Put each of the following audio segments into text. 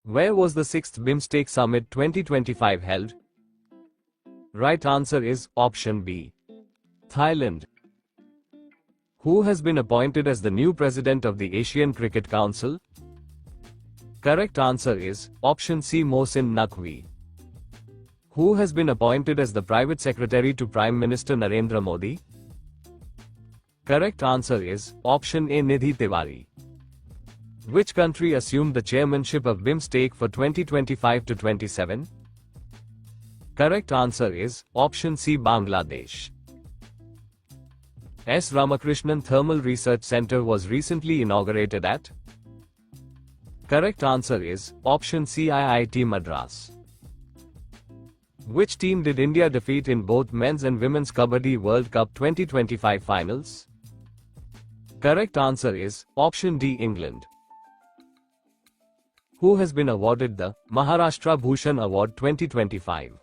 Where was the 6th BIMSTEC Summit 2025 held? Right answer is option B. Thailand. Who has been appointed as the new president of the Asian Cricket Council? Correct answer is option C. Mohsin Naqvi. Who has been appointed as the private secretary to Prime Minister Narendra Modi? Correct answer is option A. Nidhi Tiwari. Which country assumed the chairmanship of BIMSTEC for 2025 to 27? Correct answer is option C. Bangladesh. S. Ramakrishnan Thermal Research Center was recently inaugurated at? Correct answer is option C. IIT Madras. Which team did India defeat in both men's and women's Kabaddi World Cup 2025 finals? Correct answer is option D. England. Who has been awarded the Maharashtra Bhushan Award 2025?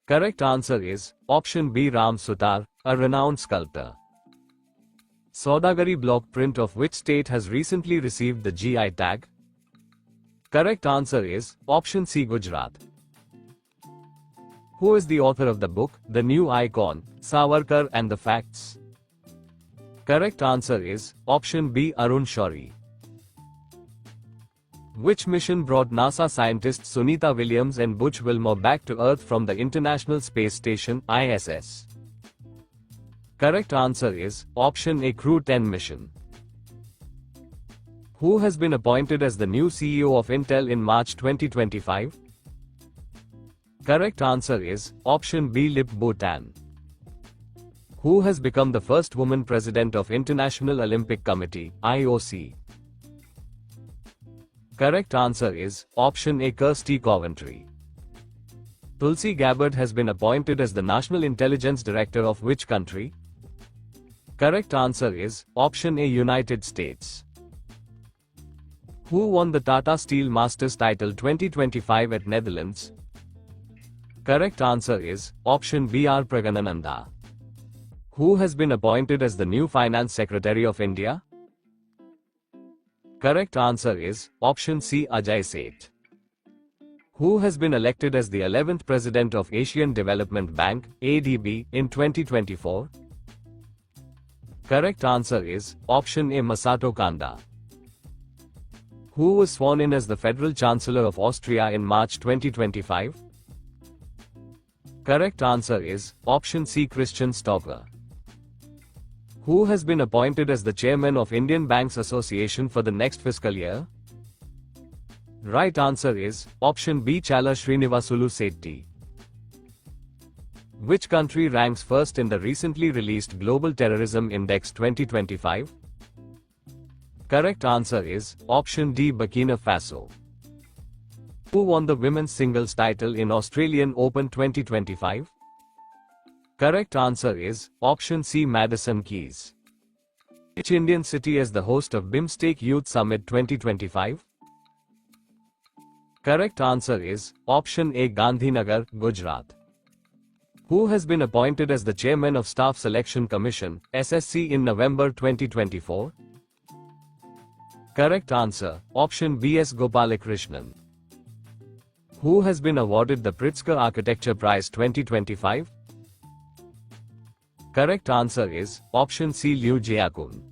Correct answer is option B. Ram Sutar, a renowned sculptor. Saudagari block print of which state has recently received the GI tag? Correct answer is option C. Gujarat. Who is the author of the book, The New Icon, Savarkar and the Facts? Correct answer is option B. Arun Shourie. Which mission brought NASA scientists Sunita Williams and Butch Wilmore back to Earth from the International Space Station, ISS? Correct answer is option A. Crew 10 mission. Who has been appointed as the new CEO of Intel in March 2025? Correct answer is option B. Lip Bu Tan. Who has become the first woman president of International Olympic Committee, IOC? Correct answer is option A. Kirsty Coventry. Tulsi Gabbard has been appointed as the National Intelligence Director of which country? Correct answer is option A. United States. Who won the Tata Steel Masters title 2025 at Netherlands? Correct answer is option B. R. Praganananda. Who has been appointed as the new Finance Secretary of India? Correct answer is option C. Ajay Seth. Who has been elected as the 11th President of Asian Development Bank, ADB, in 2024? Correct answer is option A. Masato Kanda. Who was sworn in as the Federal Chancellor of Austria in March 2025? Correct answer is option C. Christian Stocker. Who has been appointed as the chairman of Indian Banks Association for the next fiscal year? Right answer is option B. Chala Srinivasulu Setty. Which country ranks first in the recently released Global Terrorism Index 2025? Correct answer is option D. Burkina Faso. Who won the women's singles title in Australian Open 2025? Correct answer is option C. Madison Keys. Which Indian city is the host of BIMSTEC Youth Summit 2025? Correct answer is option A. Gandhinagar, Gujarat. Who has been appointed as the chairman of Staff Selection Commission, SSC, in November 2024? Correct answer option B. S. Gopalakrishnan. Who has been awarded the Pritzker Architecture Prize 2025? Correct answer is option C. Liu Jiakun.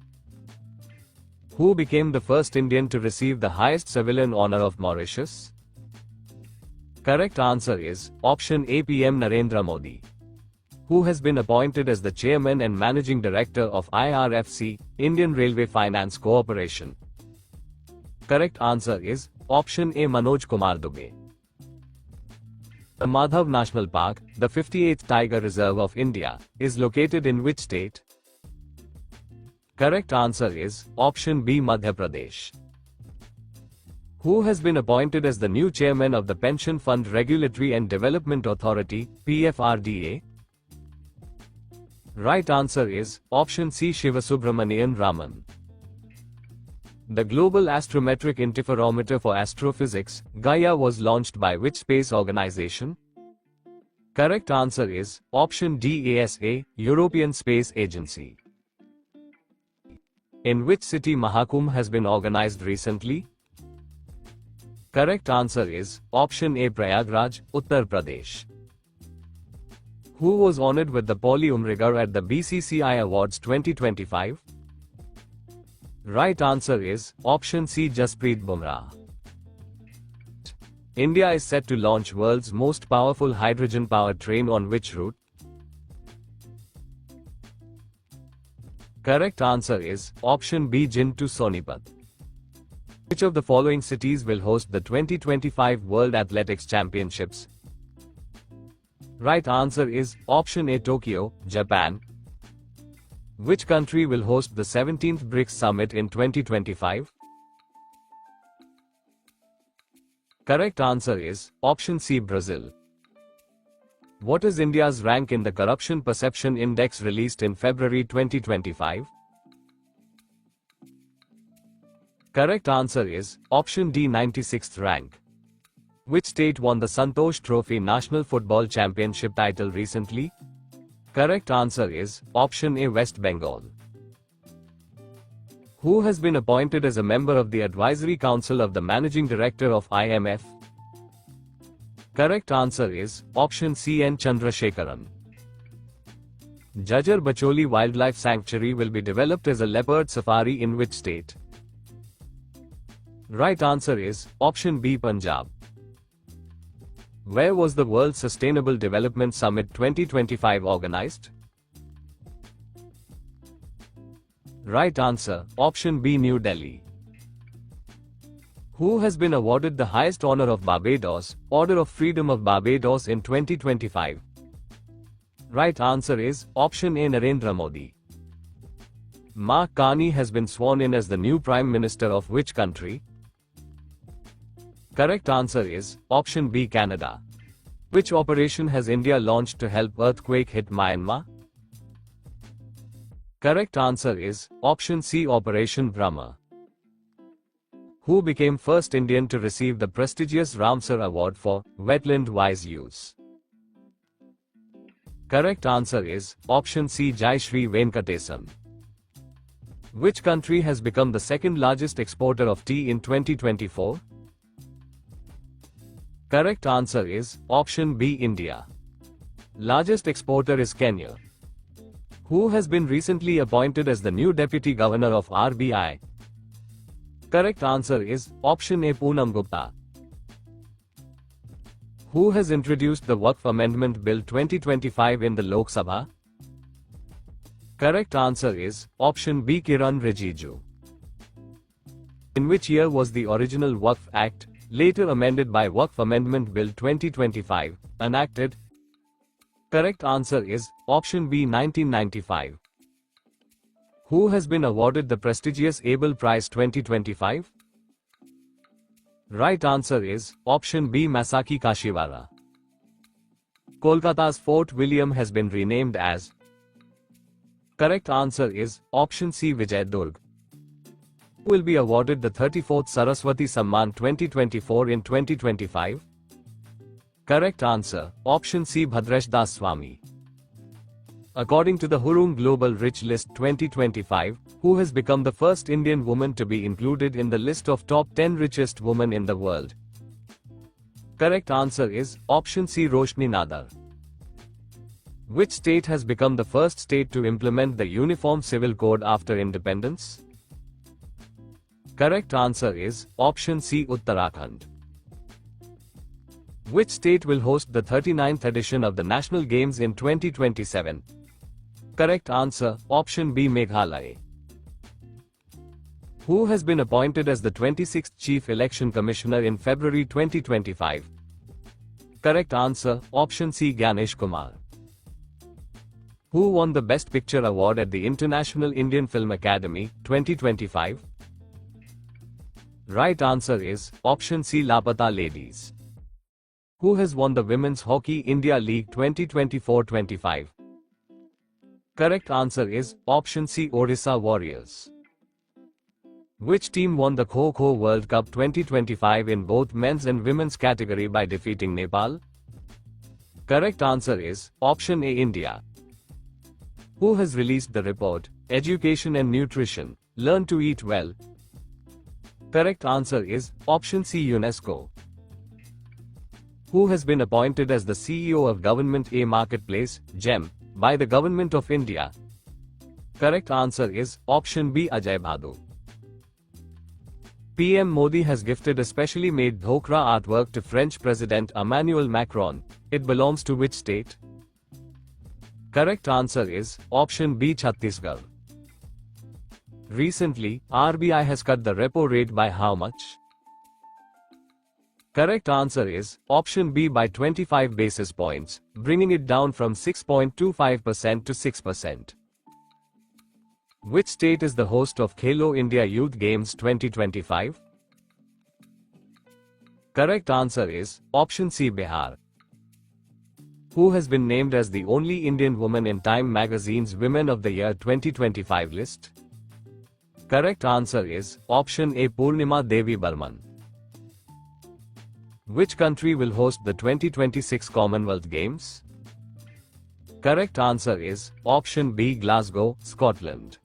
Who became the first Indian to receive the highest civilian honor of Mauritius? Correct answer is option A. PM Narendra Modi. Who has been appointed as the chairman and managing director of IRFC, Indian Railway Finance Corporation? Correct answer is option A. Manoj Kumar Dubey. The Madhav National Park, the 58th Tiger Reserve of India, is located in which state? Correct answer is option B. Madhya Pradesh. Who has been appointed as the new chairman of the Pension Fund Regulatory and Development Authority, PFRDA? Right answer is option C. Shivasubramanian Raman. The Global Astrometric Interferometer for Astrophysics, Gaia, was launched by which space organization? Correct answer is option D. ESA, European Space Agency. In which city Mahakumbh has been organized recently? Correct answer is option A, Prayagraj, Uttar Pradesh. Who was honored with the Paulie Umrigar at the BCCI Awards 2025? Right answer is option C, Jasprit Bumrah. India is set to launch world's most powerful hydrogen-powered train on which route? Correct answer is option B, Jind to Sonipat. Which of the following cities will host the 2025 World Athletics Championships? Right answer is option A, Tokyo, Japan. Which country will host the 17th BRICS Summit in 2025? Correct answer is option C, Brazil. What is India's rank in the Corruption Perception Index released in February 2025? Correct answer is option D, 96th rank. Which state won the Santosh Trophy National Football Championship title recently? Correct answer is option A, West Bengal. Who has been appointed as a member of the Advisory Council of the Managing Director of IMF? Correct answer is option C, N. Chandrasekharan. Jajjar Bacholi Wildlife Sanctuary will be developed as a leopard safari in which state? Right answer is option B, Punjab. Where was the World Sustainable Development Summit 2025 organized? Right answer, option B, New Delhi. Who has been awarded the highest honor of Barbados, Order of Freedom of Barbados in 2025? Right answer is option A, Narendra Modi. Mark Carney has been sworn in as the new Prime Minister of which country? Correct answer is option B, Canada. Which operation has India launched to help earthquake-hit Myanmar? Correct answer is option C, Operation Brahma. Who became first Indian to receive the prestigious Ramsar Award for wetland-wise use? Correct answer is option C, Jai Shri Venkatesan. Which country has become the second largest exporter of tea in 2024? Correct answer is option B, India. Largest exporter is Kenya. Who has been recently appointed as the new Deputy Governor of RBI? Correct answer is option A, Poonam Gupta. Who has introduced the Waqf Amendment Bill 2025 in the Lok Sabha? Correct answer is option B, Kiran Rijiju. In which year was the original Waqf Act, later amended by Waqf Amendment Bill 2025, enacted? Correct answer is option B, 1995. Who has been awarded the prestigious Abel Prize 2025? Right answer is option B, Masaki Kashiwara. Kolkata's Fort William has been renamed as? Correct answer is option C, Vijayadurg. Who will be awarded the 34th Saraswati Samman 2024 in 2025? Correct answer, option C, Bhadresh Das Swami. According to the Hurun Global Rich List 2025, who has become the first Indian woman to be included in the list of top 10 richest women in the world? Correct answer is option C, Roshni Nadar. Which state has become the first state to implement the Uniform Civil Code after independence? Correct answer is option C, Uttarakhand. Which state will host the 39th edition of the National Games in 2027? Correct answer, option B, Meghalaya. Who has been appointed as the 26th Chief Election Commissioner in February 2025? Correct answer, option C, Ganesh Kumar. Who won the Best Picture Award at the International Indian Film Academy, 2025? Right answer is option C, Lapata Ladies. Who has won the Women's Hockey India League 2024-25? Correct answer is option C, Odisha Warriors. Which team won the Kho-Kho World Cup 2025 in both men's and women's category by defeating Nepal? Correct answer is option A, India. Who has released the report, Education and Nutrition, Learn to Eat Well? Correct answer is option C, UNESCO. Who has been appointed as the CEO of Government A Marketplace, GeM, by the Government of India? Correct answer is option B, Ajay Bhadu. PM Modi has gifted a specially made dhokra artwork to French President Emmanuel Macron. It belongs to which state? Correct answer is option B, Chhattisgarh. Recently, RBI has cut the repo rate by how much? Correct answer is option B, by 25 basis points, bringing it down from 6.25% to 6%. Which state is the host of Khelo India Youth Games 2025? Correct answer is option C, Bihar. Who has been named as the only Indian woman in Time magazine's Women of the Year 2025 list? Correct answer is option A, Purnima Devi Burman. Which country will host the 2026 Commonwealth Games? Correct answer is option B, Glasgow, Scotland.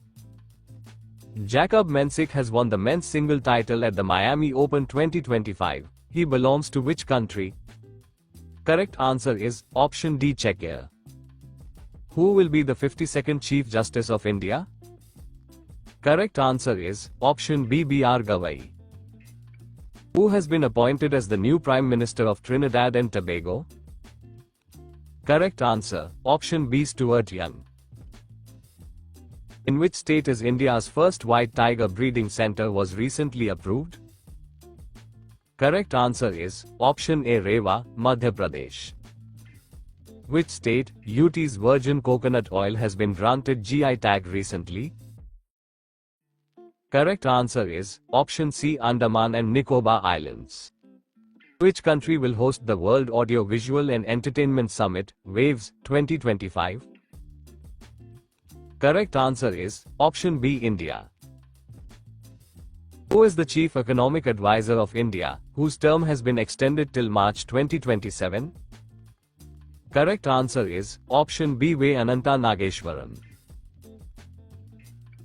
Jacob Mensik has won the men's single title at the Miami Open 2025. He belongs to which country? Correct answer is option D, Czechia. Who will be the 52nd Chief Justice of India? Correct answer is option B, B.R. Gavai. Who has been appointed as the new Prime Minister of Trinidad and Tobago? Correct answer option B, Stuart Young. In which state is India's first white tiger breeding center was recently approved? Correct answer is option A, Rewa, Madhya Pradesh. Which state, UT's virgin coconut oil has been granted GI tag recently? Correct answer is option C, Andaman and Nicobar Islands. Which country will host the World Audio Visual and Entertainment Summit, WAVES, 2025? Correct answer is option B, India. Who is the Chief Economic Advisor of India, whose term has been extended till March 2027? Correct answer is option B, V. Ananta Nageshwaran.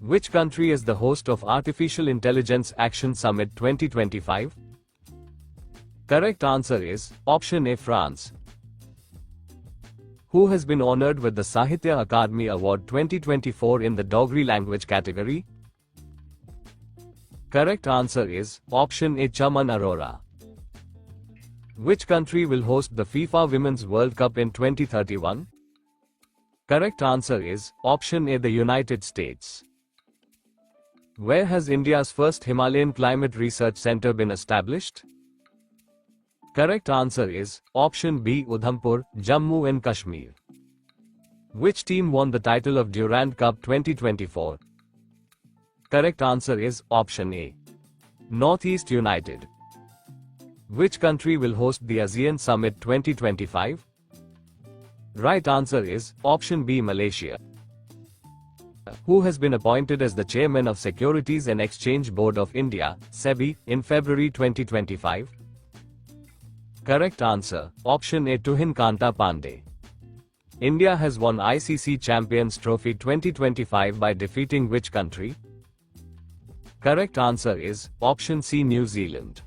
Which country is the host of Artificial Intelligence Action Summit 2025? Correct answer is option A, France. Who has been honored with the Sahitya Akademi Award 2024 in the Dogri language category? Correct answer is option A, Chaman Arora. Which country will host the FIFA Women's World Cup in 2031? Correct answer is option A, the United States. Where has India's first Himalayan Climate Research Center been established? Correct answer is option B, Udhampur, Jammu and Kashmir. Which team won the title of Durand Cup 2024? Correct answer is option A, Northeast United. Which country will host the ASEAN Summit 2025? Right answer is option B, Malaysia. Who has been appointed as the chairman of Securities and Exchange Board of India, SEBI, in February 2025? Correct answer option A, Tuhin Kanta Pandey. India has won ICC Champions Trophy 2025 by defeating which country? Correct answer is option C, New Zealand.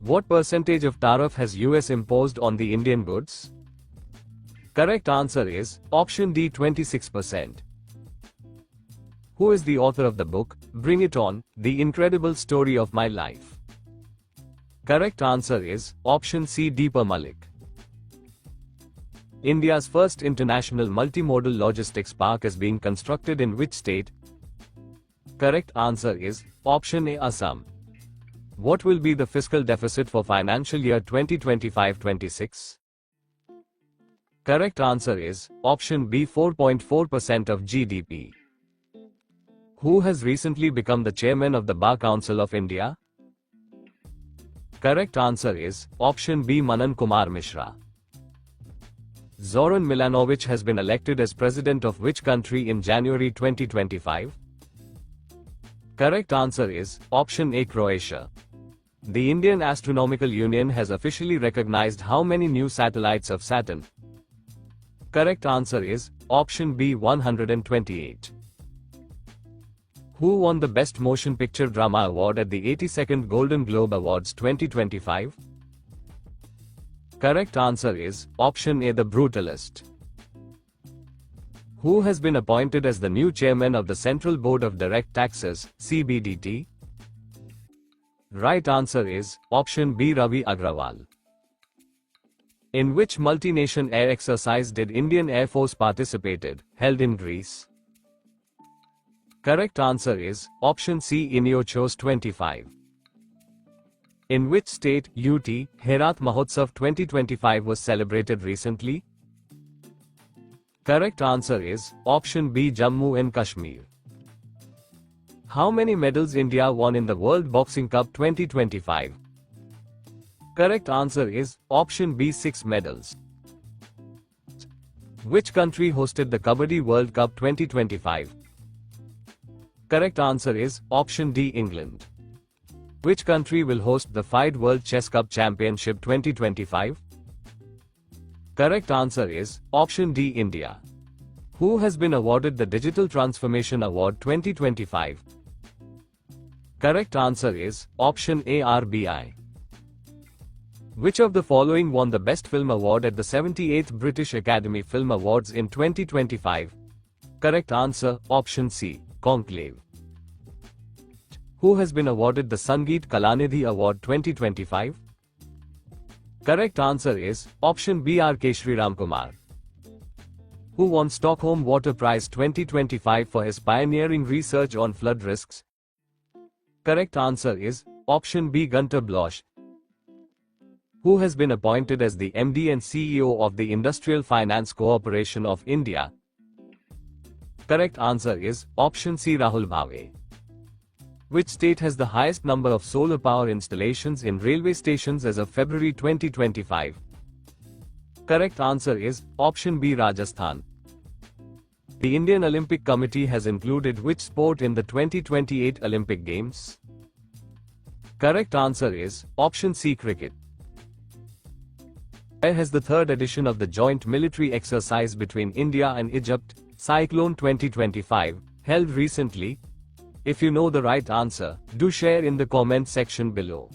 What percentage of tariff has US imposed on the Indian goods? Correct answer is option D, 26%. Who is the author of the book, Bring It On, The Incredible Story of My Life? Correct answer is option C, Deepa Malik. India's first international multimodal logistics park is being constructed in which state? Correct answer is option A, Assam. What will be the fiscal deficit for financial year 2025-26? Correct answer is option B, 4.4% of GDP. Who has recently become the chairman of the Bar Council of India? Correct answer is option B, Manan Kumar Mishra. Zoran Milanovic has been elected as president of which country in January 2025? Correct answer is option A, Croatia. The Indian Astronomical Union has officially recognized how many new satellites of Saturn? Correct answer is option B, 128. Who won the Best Motion Picture Drama Award at the 82nd Golden Globe Awards 2025? Correct answer is option A, The Brutalist. Who has been appointed as the new chairman of the Central Board of Direct Taxes, CBDT? Right answer is option B, Ravi Agrawal. In which multi-nation air exercise did Indian Air Force participated, held in Greece? Correct answer is option C, Iniochos 25. In which state, UT, Herat Mahotsav 2025 was celebrated recently? Correct answer is option B, Jammu and Kashmir. How many medals India won in the World Boxing Cup 2025? Correct answer is option B, 6 medals. Which country hosted the Kabaddi World Cup 2025? Correct answer is option D, England. Which country will host the FIDE World Chess Cup Championship 2025? Correct answer is option D, India. Who has been awarded the Digital Transformation Award 2025? Correct answer is option A, RBI. Which of the following won the Best Film Award at the 78th British Academy Film Awards in 2025? Correct answer option C, Conclave. Who has been awarded the Sangeet Kalanidhi Award 2025? Correct answer is option B, R.K. Sriram Kumar. Who won Stockholm Water Prize 2025 for his pioneering research on flood risks? Correct answer is option B, Gunter Blosch. Who has been appointed as the MD and CEO of the Industrial Finance Corporation of India? Correct answer is option C, Rahul Bhave. Which state has the highest number of solar power installations in railway stations as of February 2025? Correct answer is option B, Rajasthan. The Indian Olympic Committee has included which sport in the 2028 Olympic Games? Correct answer is option C, cricket. Where has the third edition of the joint military exercise between India and Egypt, Cyclone 2025, held recently? If you know the right answer, do share in the comment section below.